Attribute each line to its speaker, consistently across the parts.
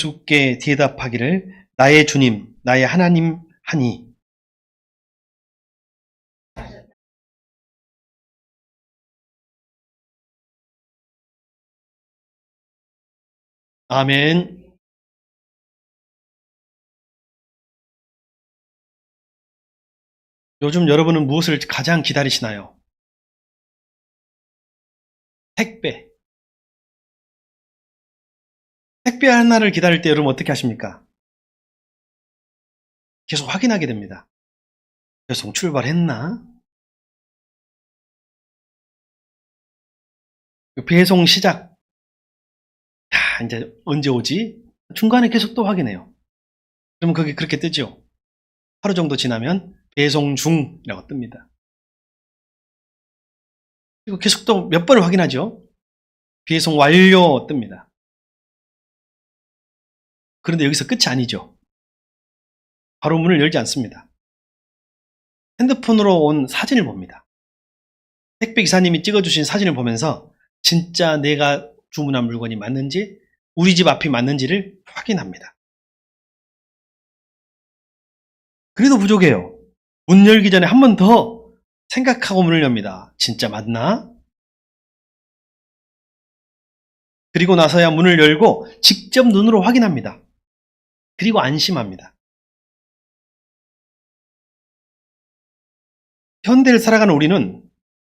Speaker 1: 예수께 대답하기를 나의 주님, 나의 하나님 하니. 아멘. 요즘 여러분은 무엇을 가장 기다리시나요? 택배. 택배 하나를 기다릴 때 여러분 어떻게 하십니까? 계속 확인하게 됩니다. 배송 출발했나? 배송 시작. 야, 이제 언제 오지? 중간에 계속 또 확인해요. 그러면 그게 그렇게 뜨죠. 하루 정도 지나면 배송 중이라고 뜹니다. 그리고 계속 또 몇 번을 확인하죠. 배송 완료 뜹니다. 그런데 여기서 끝이 아니죠. 바로 문을 열지 않습니다. 핸드폰으로 온 사진을 봅니다. 택배 기사님이 찍어주신 사진을 보면서 진짜 내가 주문한 물건이 맞는지, 우리 집 앞이 맞는지를 확인합니다. 그래도 부족해요. 문 열기 전에 한 번 더 생각하고 문을 엽니다. 진짜 맞나? 그리고 나서야 문을 열고 직접 눈으로 확인합니다. 그리고 안심합니다. 현대를 살아가는 우리는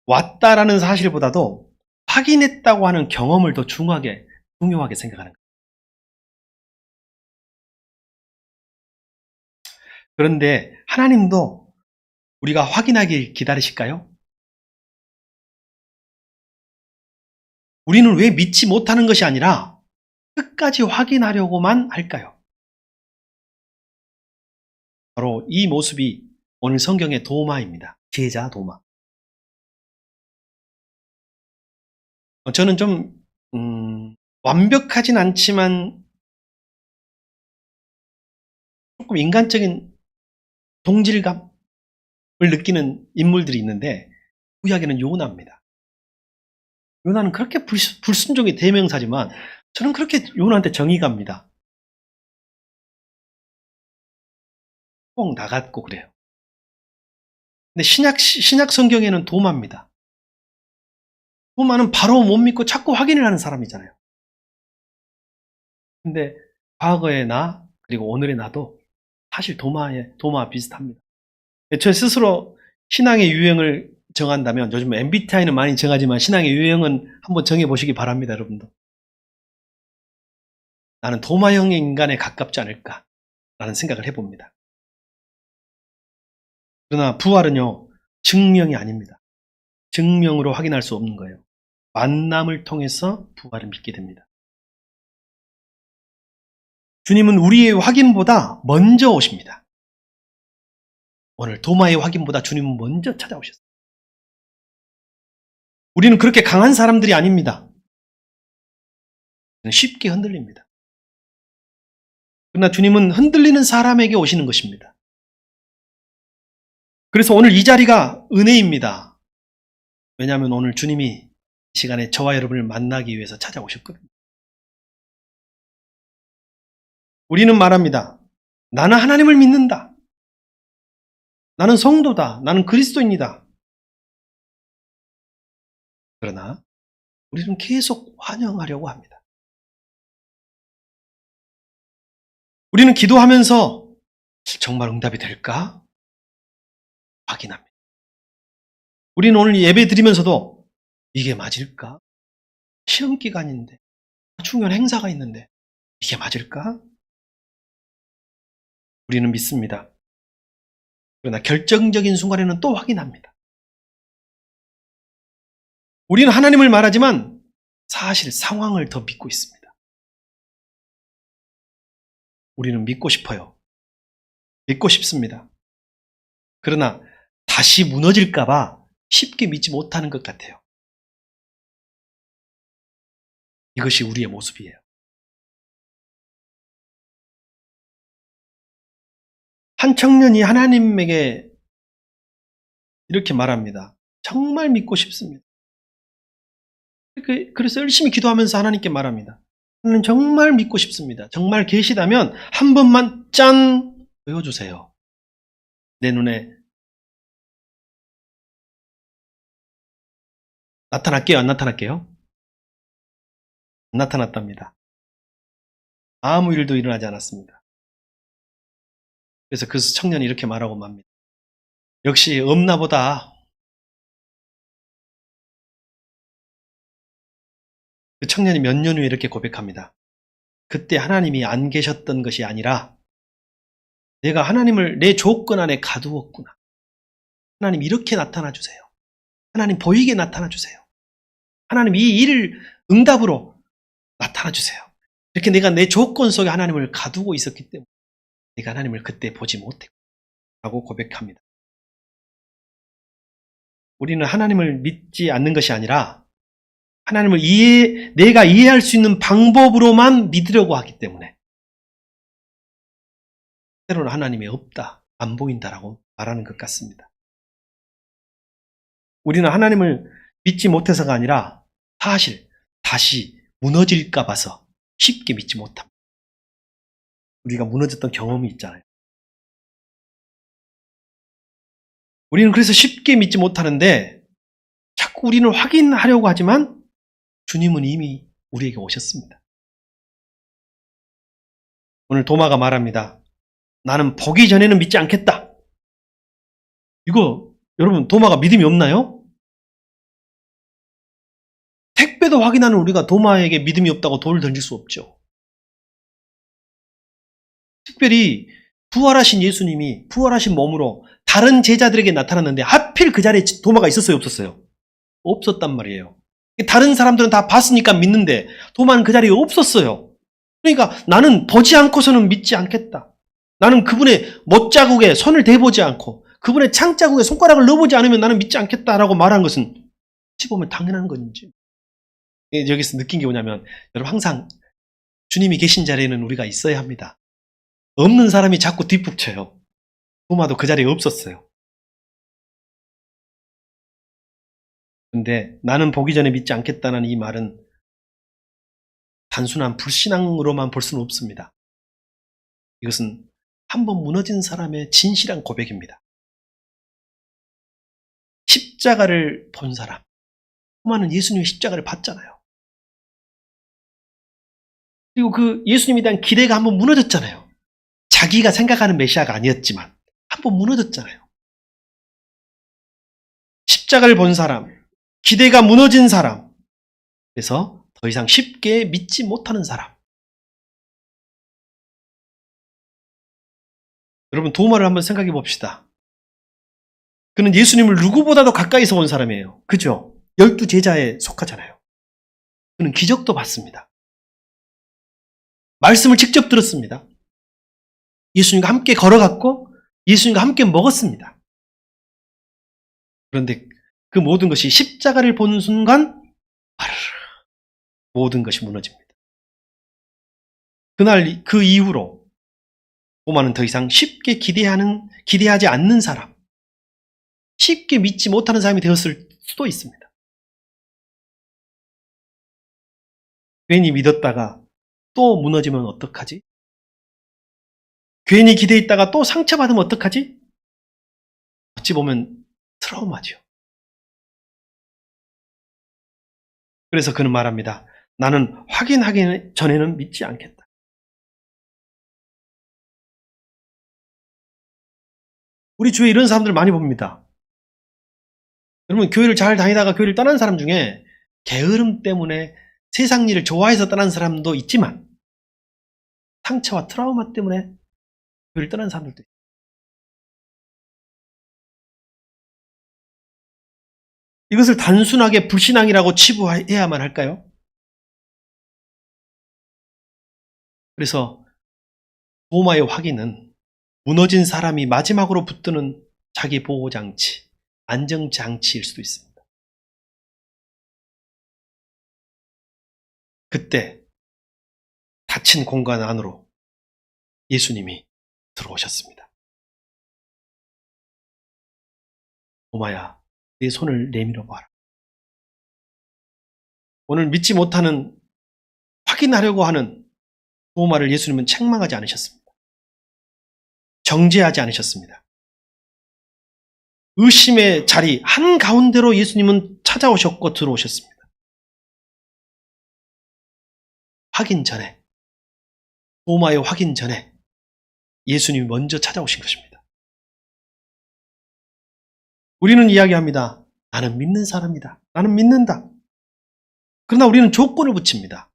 Speaker 1: 왔다라는 사실보다도 확인했다고 하는 경험을 더 중요하게 생각하는 거예요. 그런데 하나님도 우리가 확인하길 기다리실까요? 우리는 왜 믿지 못하는 것이 아니라 끝까지 확인하려고만 할까요? 바로 이 모습이 오늘 성경의 도마입니다. 제자 도마. 저는 좀 완벽하진 않지만 조금 인간적인 동질감을 느끼는 인물들이 있는데 구약에는 요나입니다. 요나는 그렇게 불순종의 대명사지만 저는 그렇게 요나한테 정이 갑니다. 꼭 나갔고 그래요. 근데 신약 성경에는 도마입니다. 도마는 바로 못 믿고 자꾸 확인을 하는 사람이잖아요. 근데 과거의 나 그리고 오늘의 나도 사실 도마와 비슷합니다. 저 스스로 신앙의 유형을 정한다면 요즘 MBTI는 많이 정하지만 신앙의 유형은 한번 정해보시기 바랍니다. 여러분도. 나는 도마형의 인간에 가깝지 않을까라는 생각을 해봅니다. 그러나 부활은요, 증명이 아닙니다. 증명으로 확인할 수 없는 거예요. 만남을 통해서 부활을 믿게 됩니다. 주님은 우리의 확인보다 먼저 오십니다. 오늘 도마의 확인보다 주님은 먼저 찾아오셨어요. 우리는 그렇게 강한 사람들이 아닙니다. 쉽게 흔들립니다. 그러나 주님은 흔들리는 사람에게 오시는 것입니다. 그래서 오늘 이 자리가 은혜입니다. 왜냐하면 오늘 주님이 이 시간에 저와 여러분을 만나기 위해서 찾아오셨거든요. 우리는 말합니다. 나는 하나님을 믿는다. 나는 성도다. 나는 그리스도인이다. 그러나 우리는 계속 환영하려고 합니다. 우리는 기도하면서 정말 응답이 될까? 확인합니다. 우리는 오늘 예배 드리면서도 이게 맞을까? 시험 기간인데, 중요한 행사가 있는데 이게 맞을까? 우리는 믿습니다. 그러나 결정적인 순간에는 또 확인합니다. 우리는 하나님을 말하지만 사실 상황을 더 믿고 있습니다. 우리는 믿고 싶어요. 믿고 싶습니다. 그러나 다시 무너질까봐 쉽게 믿지 못하는 것 같아요. 이것이 우리의 모습이에요. 한 청년이 하나님에게 이렇게 말합니다. 정말 믿고 싶습니다. 그래서 열심히 기도하면서 하나님께 말합니다. 하나님 정말 믿고 싶습니다. 정말 계시다면 한 번만 짠 보여주세요. 내 눈에 나타날게요? 안 나타날게요? 안 나타났답니다. 아무 일도 일어나지 않았습니다. 그래서 그 청년이 이렇게 말하고 맙니다. 역시 없나 보다. 그 청년이 몇 년 후에 이렇게 고백합니다. 그때 하나님이 안 계셨던 것이 아니라 내가 하나님을 내 조건 안에 가두었구나. 하나님 이렇게 나타나 주세요. 하나님 보이게 나타나 주세요. 하나님 이 일을 응답으로 나타나 주세요. 이렇게 내가 내 조건 속에 하나님을 가두고 있었기 때문에 내가 하나님을 그때 보지 못했다고 고백합니다. 우리는 하나님을 믿지 않는 것이 아니라 하나님을 내가 이해할 수 있는 방법으로만 믿으려고 하기 때문에 때로는 하나님이 없다, 안 보인다라고 말하는 것 같습니다. 우리는 하나님을 믿지 못해서가 아니라 사실 다시 무너질까 봐서 쉽게 믿지 못합니다. 우리가 무너졌던 경험이 있잖아요. 우리는 그래서 쉽게 믿지 못하는데 자꾸 우리는 확인하려고 하지만 주님은 이미 우리에게 오셨습니다. 오늘 도마가 말합니다. 나는 보기 전에는 믿지 않겠다. 이거 여러분 도마가 믿음이 없나요? 택배도 확인하는 우리가 도마에게 믿음이 없다고 돌을 던질 수 없죠. 특별히 부활하신 예수님이 부활하신 몸으로 다른 제자들에게 나타났는데 하필 그 자리에 도마가 있었어요? 없었어요? 없었단 말이에요. 다른 사람들은 다 봤으니까 믿는데 도마는 그 자리에 없었어요. 그러니까 나는 보지 않고서는 믿지 않겠다. 나는 그분의 못자국에 손을 대보지 않고 그분의 창자국에 손가락을 넣어보지 않으면 나는 믿지 않겠다라고 말한 것은 어찌 보면 당연한 건지. 여기서 느낀 게 뭐냐면 여러분 항상 주님이 계신 자리에는 우리가 있어야 합니다. 없는 사람이 자꾸 뒷북쳐요. 도마도 그 자리에 없었어요. 근데 나는 보기 전에 믿지 않겠다는 이 말은 단순한 불신앙으로만 볼 수는 없습니다. 이것은 한번 무너진 사람의 진실한 고백입니다. 십자가를 본 사람, 토마는 예수님의 십자가를 봤잖아요. 그리고 그 예수님에 대한 기대가 한번 무너졌잖아요. 자기가 생각하는 메시아가 아니었지만 한번 무너졌잖아요. 십자가를 본 사람, 기대가 무너진 사람, 그래서 더 이상 쉽게 믿지 못하는 사람. 여러분 도마를 한번 생각해 봅시다. 그는 예수님을 누구보다도 가까이서 온 사람이에요. 그죠? 12제자에 속하잖아요. 그는 기적도 봤습니다. 말씀을 직접 들었습니다. 예수님과 함께 걸어갔고 예수님과 함께 먹었습니다. 그런데 그 모든 것이 십자가를 보는 순간 모든 것이 무너집니다. 그날 그 이후로 도마는 더 이상 쉽게 기대하지 않는 사람, 쉽게 믿지 못하는 사람이 되었을 수도 있습니다. 괜히 믿었다가 또 무너지면 어떡하지? 괜히 기대했다가 또 상처받으면 어떡하지? 어찌 보면 트라우마죠. 그래서 그는 말합니다. 나는 확인하기 전에는 믿지 않겠다. 우리 주위에 이런 사람들 많이 봅니다. 여러분 교회를 잘 다니다가 교회를 떠난 사람 중에 게으름 때문에 세상 일을 좋아해서 떠난 사람도 있지만 상처와 트라우마 때문에 교회를 떠난 사람들도 있어요. 이것을 단순하게 불신앙이라고 치부해야만 할까요? 그래서 도마의 확인은 무너진 사람이 마지막으로 붙드는 자기 보호장치, 안정장치일 수도 있습니다. 그때 닫힌 공간 안으로 예수님이 들어오셨습니다. 도마야, 내 손을 내밀어 봐라. 오늘 믿지 못하는 확인하려고 하는 도마를 예수님은 책망하지 않으셨습니다. 정죄하지 않으셨습니다. 의심의 자리 한가운데로 예수님은 찾아오셨고 들어오셨습니다. 확인 전에, 도마의 확인 전에 예수님이 먼저 찾아오신 것입니다. 우리는 이야기합니다. 나는 믿는 사람이다. 나는 믿는다. 그러나 우리는 조건을 붙입니다.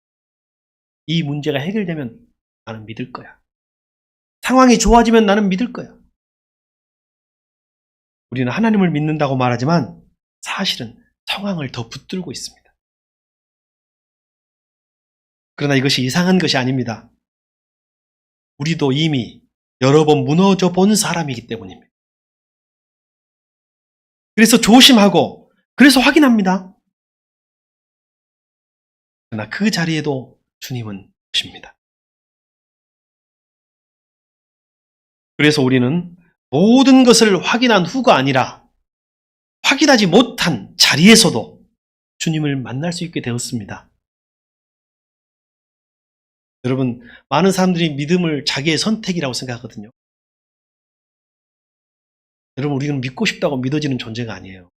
Speaker 1: 이 문제가 해결되면 나는 믿을 거야. 상황이 좋아지면 나는 믿을 거야. 우리는 하나님을 믿는다고 말하지만 사실은 상황을 더 붙들고 있습니다. 그러나 이것이 이상한 것이 아닙니다. 우리도 이미 여러 번 무너져 본 사람이기 때문입니다. 그래서 조심하고, 그래서 확인합니다. 그러나 그 자리에도 주님은 오십니다. 그래서 우리는 모든 것을 확인한 후가 아니라 확인하지 못한 자리에서도 주님을 만날 수 있게 되었습니다. 여러분, 많은 사람들이 믿음을 자기의 선택이라고 생각하거든요. 여러분, 우리는 믿고 싶다고 믿어지는 존재가 아니에요.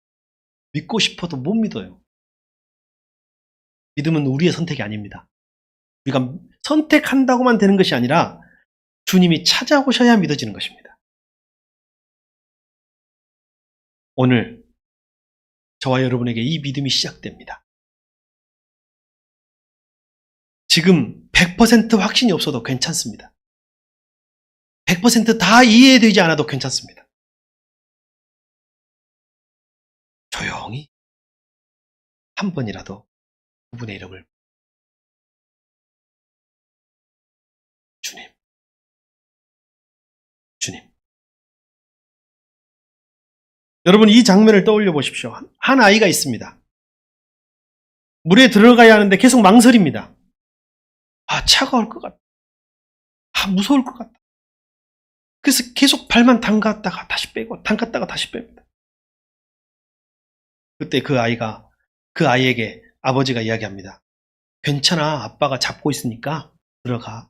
Speaker 1: 믿고 싶어도 못 믿어요. 믿음은 우리의 선택이 아닙니다. 우리가 선택한다고만 되는 것이 아니라 주님이 찾아오셔야 믿어지는 것입니다. 오늘 저와 여러분에게 이 믿음이 시작됩니다. 지금 100% 확신이 없어도 괜찮습니다. 100% 다 이해되지 않아도 괜찮습니다. 조용히 한 번이라도 그분의 이름을 주님, 주님. 여러분, 이 장면을 떠올려 보십시오. 한 아이가 있습니다. 물에 들어가야 하는데 계속 망설입니다. 차가울 것 같다. 무서울 것 같다. 그래서 계속 발만 담갔다가 다시 빼고, 담갔다가 다시 뺍니다. 그때 그 아이에게 아버지가 이야기합니다. 괜찮아, 아빠가 잡고 있으니까 들어가.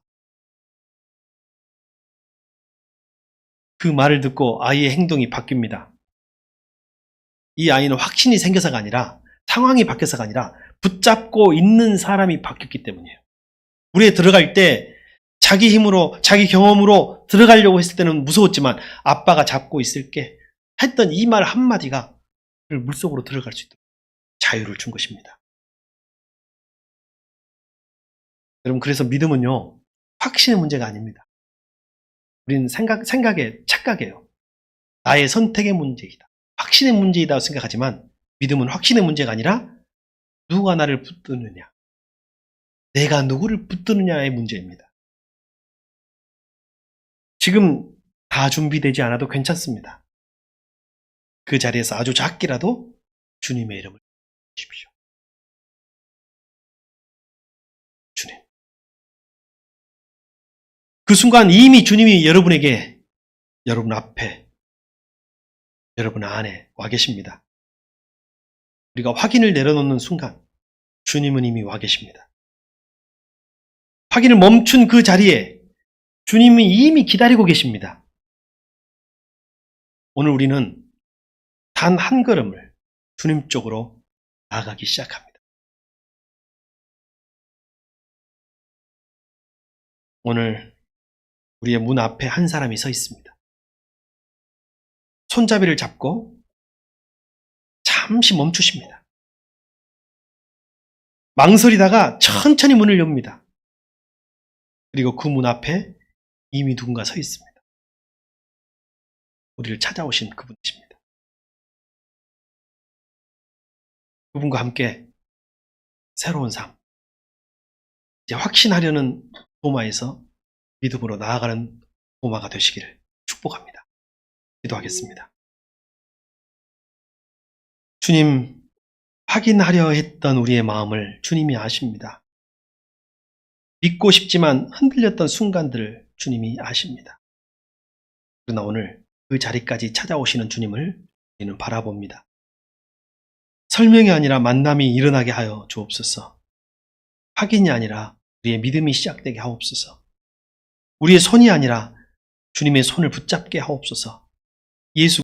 Speaker 1: 그 말을 듣고 아이의 행동이 바뀝니다. 이 아이는 확신이 생겨서가 아니라, 상황이 바뀌어서가 아니라 붙잡고 있는 사람이 바뀌었기 때문이에요. 물에 들어갈 때 자기 힘으로, 자기 경험으로 들어가려고 했을 때는 무서웠지만 아빠가 잡고 있을게 했던 이 말 한마디가 물속으로 들어갈 수 있도록 자유를 준 것입니다. 여러분, 그래서 믿음은요, 확신의 문제가 아닙니다. 우리는 착각이에요. 나의 선택의 문제이다. 확신의 문제이다 생각하지만 믿음은 확신의 문제가 아니라 누가 나를 붙드느냐, 내가 누구를 붙드느냐의 문제입니다. 지금 다 준비되지 않아도 괜찮습니다. 그 자리에서 아주 작게라도 주님의 이름을 주십시오. 주님. 그 순간 이미 주님이 여러분에게, 여러분 앞에, 여러분 안에 와 계십니다. 우리가 확인을 내려놓는 순간 주님은 이미 와 계십니다. 확인을 멈춘 그 자리에 주님이 이미 기다리고 계십니다. 오늘 우리는 단 한 걸음을 주님 쪽으로 나아가기 시작합니다. 오늘 우리의 문 앞에 한 사람이 서 있습니다. 손잡이를 잡고 잠시 멈추십니다. 망설이다가 천천히 문을 엽니다. 그리고 그 문 앞에 이미 누군가 서 있습니다. 우리를 찾아오신 그분이십니다. 그분과 함께 새로운 삶, 이제 확신하려는 도마에서 믿음으로 나아가는 도마가 되시기를 축복합니다. 기도하겠습니다. 주님, 확인하려 했던 우리의 마음을 주님이 아십니다. 믿고 싶지만 흔들렸던 순간들을 주님이 아십니다. 그러나 오늘 그 자리까지 찾아오시는 주님을 우리는 바라봅니다. 설명이 아니라 만남이 일어나게 하여 주옵소서. 확인이 아니라 우리의 믿음이 시작되게 하옵소서. 우리의 손이 아니라 주님의 손을 붙잡게 하옵소서. 예수